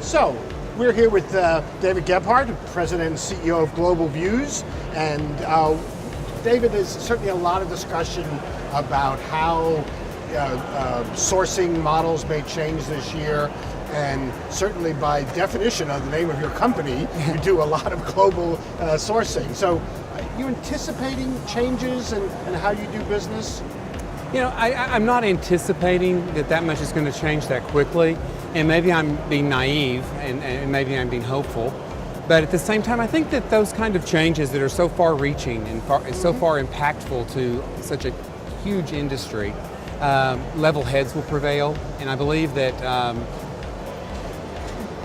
So, we're here with David Gebhart, President and CEO of Global Views, and David, there's certainly a lot of discussion about how sourcing models may change this year, and certainly by definition of the name of your company, you do a lot of global sourcing. So, are you anticipating changes in how you do business? You know, I'm not anticipating that much is going to change that quickly, and maybe I'm being naive, and maybe I'm being hopeful. But at the same time, I think that those kind of changes that are so far-reaching and so far impactful to such a huge industry, level heads will prevail, and I believe that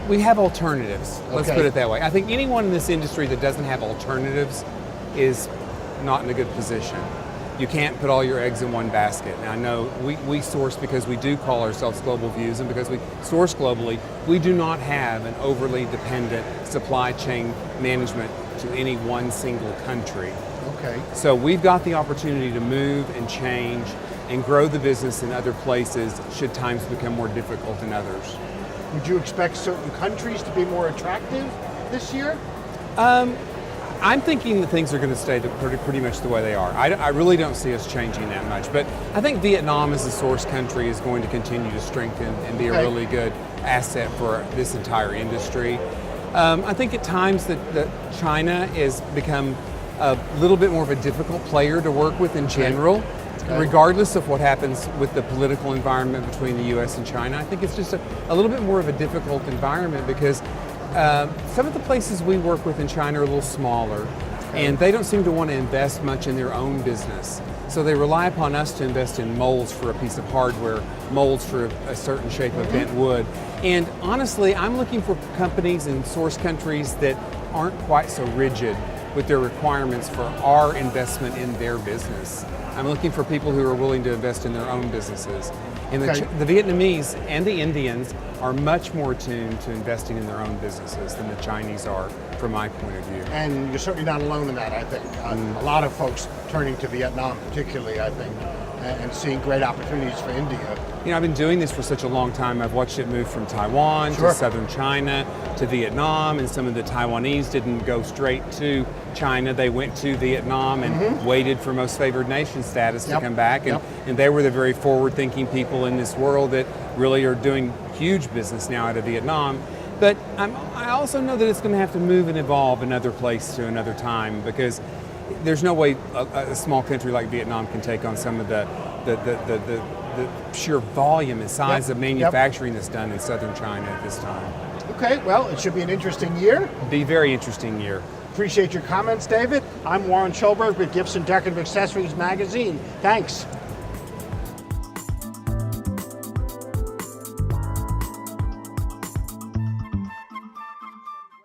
we have alternatives. Let's put it that way. I think anyone in this industry that doesn't have alternatives is not in a good position. You can't put all your eggs in one basket. Now I know we source because we do call ourselves Global Views, and because we source globally, we do not have an overly dependent supply chain management to any one single country. Okay. So we've got the opportunity to move and change and grow the business in other places should times become more difficult in others. Would you expect certain countries to be more attractive this year? I'm thinking that things are going to stay pretty much the way they are. I really don't see us changing that much, but I think Vietnam as a source country is going to continue to strengthen and be a really good asset for this entire industry. I think at times that China has become a little bit more of a difficult player to work with in general. Regardless of what happens with the political environment between the US and China, I think it's just a little bit more of a difficult environment because some of the places we work with in China are a little smaller, and they don't seem to want to invest much in their own business. So they rely upon us to invest in molds for a piece of hardware, molds for a certain shape of bent wood. And honestly, I'm looking for companies in source countries that aren't quite so rigid with their requirements for our investment in their business. I'm looking for people who are willing to invest in their own businesses. And the Vietnamese and the Indians are much more attuned to investing in their own businesses than the Chinese are, from my point of view. And you're certainly not alone in that, I think. A lot of folks turning to Vietnam particularly, I think, and seeing great opportunities for India. You know, I've been doing this for such a long time. I've watched it move from Taiwan to southern China to Vietnam, and some of the Taiwanese didn't go straight to China. They went to Vietnam and waited for most favored nation status to come back, and they were the very forward-thinking people in this world that really are doing huge business now out of Vietnam. But I also know that it's going to have to move and evolve another place to another time, because there's no way a small country like Vietnam can take on some of the sheer volume and size of manufacturing that's done in southern China at this time. Okay, well, it should be an interesting year. Be a very interesting year. Appreciate your comments, David. I'm Warren Shoulberg with Gibson Decorative Accessories Magazine. Thanks.